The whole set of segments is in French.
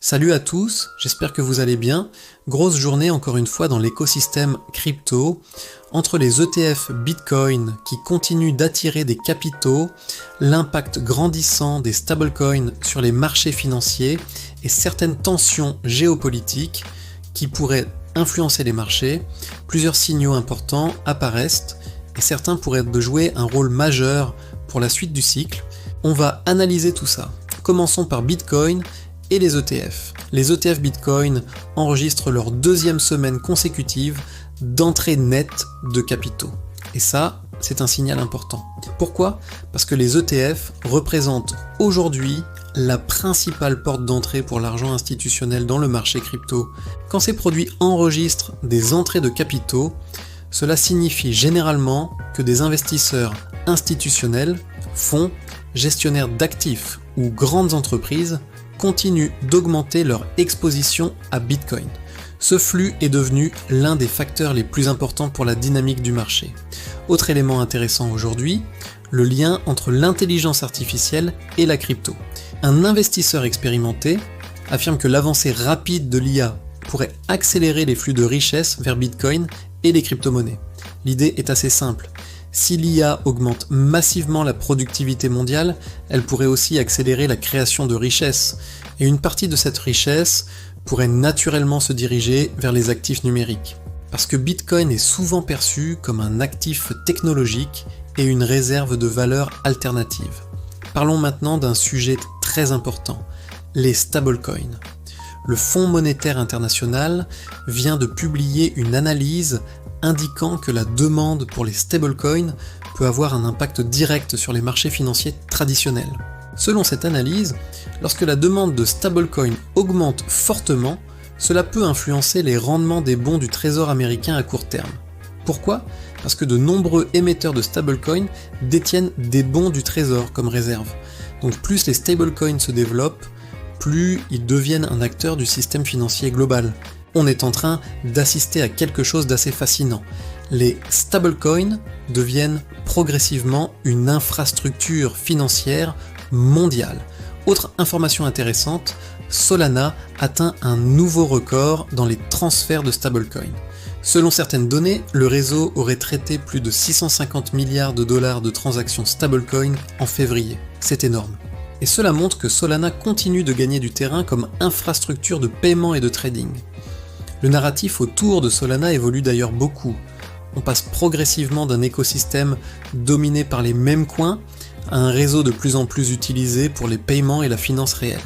Salut à tous, j'espère que vous allez bien. Grosse journée encore une fois dans l'écosystème crypto, entre les ETF Bitcoin qui continuent d'attirer des capitaux, l'impact grandissant des stablecoins sur les marchés financiers et certaines tensions géopolitiques qui pourraient influencer les marchés. Plusieurs signaux importants apparaissent et certains pourraient jouer un rôle majeur pour la suite du cycle. On va analyser tout ça. Commençons par Bitcoin et les ETF. Les ETF Bitcoin enregistrent leur deuxième semaine consécutive d'entrée nette de capitaux. Et ça, c'est un signal important. Pourquoi ? Parce que les ETF représentent aujourd'hui la principale porte d'entrée pour l'argent institutionnel dans le marché crypto. Quand ces produits enregistrent des entrées de capitaux, cela signifie généralement que des investisseurs institutionnels, fonds, gestionnaires d'actifs ou grandes entreprises continuent d'augmenter leur exposition à Bitcoin. Ce flux est devenu l'un des facteurs les plus importants pour la dynamique du marché. Autre élément intéressant aujourd'hui, le lien entre l'intelligence artificielle et la crypto. Un investisseur expérimenté affirme que l'avancée rapide de l'IA pourrait accélérer les flux de richesse vers Bitcoin et les crypto-monnaies. L'idée est assez simple. Si l'IA augmente massivement la productivité mondiale, elle pourrait aussi accélérer la création de richesses, et une partie de cette richesse pourrait naturellement se diriger vers les actifs numériques. Parce que Bitcoin est souvent perçu comme un actif technologique et une réserve de valeur alternative. Parlons maintenant d'un sujet très important, les stablecoins. Le Fonds monétaire international vient de publier une analyse indiquant que la demande pour les stablecoins peut avoir un impact direct sur les marchés financiers traditionnels. Selon cette analyse, lorsque la demande de stablecoins augmente fortement, cela peut influencer les rendements des bons du Trésor américain à court terme. Pourquoi ? Parce que de nombreux émetteurs de stablecoins détiennent des bons du Trésor comme réserve. Donc plus les stablecoins se développent, plus ils deviennent un acteur du système financier global. On est en train d'assister à quelque chose d'assez fascinant. Les stablecoins deviennent progressivement une infrastructure financière mondiale. Autre information intéressante, Solana atteint un nouveau record dans les transferts de stablecoins. Selon certaines données, le réseau aurait traité plus de 650 milliards de dollars de transactions stablecoin en février. C'est énorme. Et cela montre que Solana continue de gagner du terrain comme infrastructure de paiement et de trading. Le narratif autour de Solana évolue d'ailleurs beaucoup. On passe progressivement d'un écosystème dominé par les mêmes coins à un réseau de plus en plus utilisé pour les paiements et la finance réelle.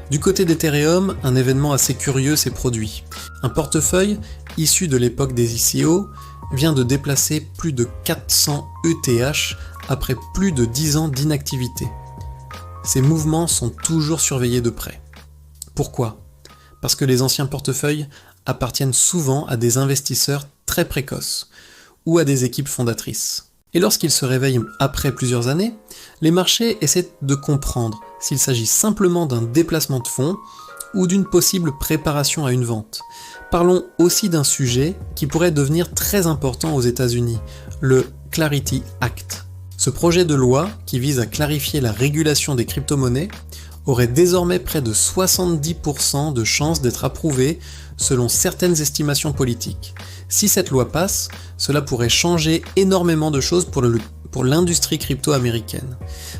Du côté d'Ethereum, un événement assez curieux s'est produit. Un portefeuille, issu de l'époque des ICO, vient de déplacer plus de 400 ETH après plus de 10 ans d'inactivité. Ces mouvements sont toujours surveillés de près. Pourquoi ? Parce que les anciens portefeuilles appartiennent souvent à des investisseurs très précoces ou à des équipes fondatrices. Et lorsqu'ils se réveillent après plusieurs années, les marchés essaient de comprendre s'il s'agit simplement d'un déplacement de fonds ou d'une possible préparation à une vente. Parlons aussi d'un sujet qui pourrait devenir très important aux États-Unis, le Clarity Act. Ce projet de loi, qui vise à clarifier la régulation des crypto-monnaies, aurait désormais près de 70% de chances d'être approuvé selon certaines estimations politiques. Si cette loi passe, cela pourrait changer énormément de choses pour l'industrie crypto américaine.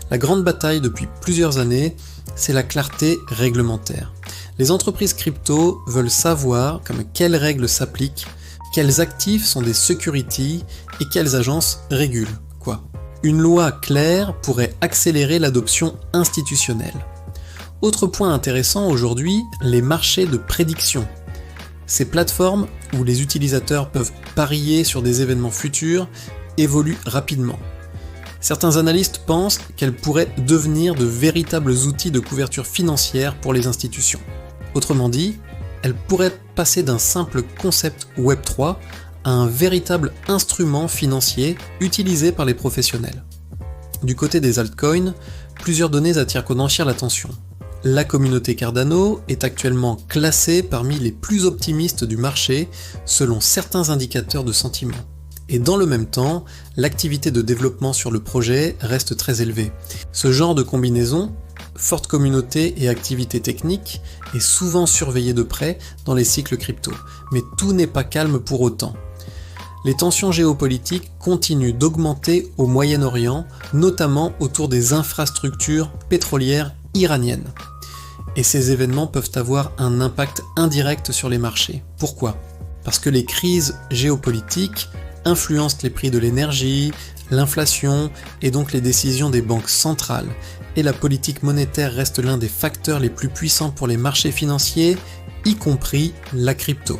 La grande bataille depuis plusieurs années, c'est la clarté réglementaire. Les entreprises crypto veulent savoir quelles règles s'appliquent, quels actifs sont des securities et quelles agences régulent quoi. Une loi claire pourrait accélérer l'adoption institutionnelle. Autre point intéressant aujourd'hui, les marchés de prédiction. Ces plateformes où les utilisateurs peuvent parier sur des événements futurs évoluent rapidement. Certains analystes pensent qu'elles pourraient devenir de véritables outils de couverture financière pour les institutions. Autrement dit, elles pourraient passer d'un simple concept Web3 à un véritable instrument financier utilisé par les professionnels. Du côté des altcoins, plusieurs données attirent qu'on enchère l'attention. La communauté Cardano est actuellement classée parmi les plus optimistes du marché selon certains indicateurs de sentiment. Et dans le même temps, l'activité de développement sur le projet reste très élevée. Ce genre de combinaison forte communauté et activité technique, est souvent surveillée de près dans les cycles crypto, mais tout n'est pas calme pour autant. Les tensions géopolitiques continuent d'augmenter au Moyen-Orient, notamment autour des infrastructures pétrolières iraniennes. Et ces événements peuvent avoir un impact indirect sur les marchés. Pourquoi ? Parce que les crises géopolitiques influencent les prix de l'énergie, l'inflation et donc les décisions des banques centrales. Et la politique monétaire reste l'un des facteurs les plus puissants pour les marchés financiers, y compris la crypto.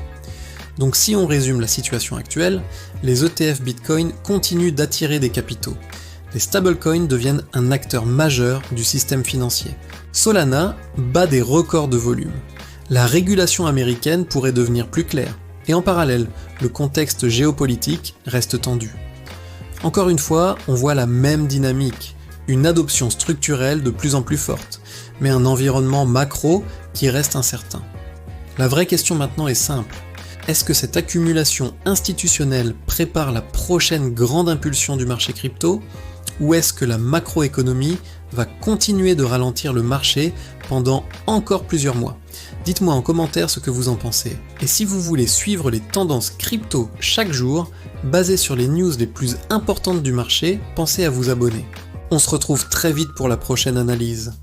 Donc si on résume la situation actuelle, les ETF Bitcoin continuent d'attirer des capitaux. Les stablecoins deviennent un acteur majeur du système financier. Solana bat des records de volume. La régulation américaine pourrait devenir plus claire. Et en parallèle, le contexte géopolitique reste tendu. Encore une fois, on voit la même dynamique, une adoption structurelle de plus en plus forte, mais un environnement macro qui reste incertain. La vraie question maintenant est simple. Est-ce que cette accumulation institutionnelle prépare la prochaine grande impulsion du marché crypto, ou est-ce que la macroéconomie va continuer de ralentir le marché pendant encore plusieurs mois ? Dites-moi en commentaire ce que vous en pensez. Et si vous voulez suivre les tendances crypto chaque jour, basées sur les news les plus importantes du marché, pensez à vous abonner. On se retrouve très vite pour la prochaine analyse.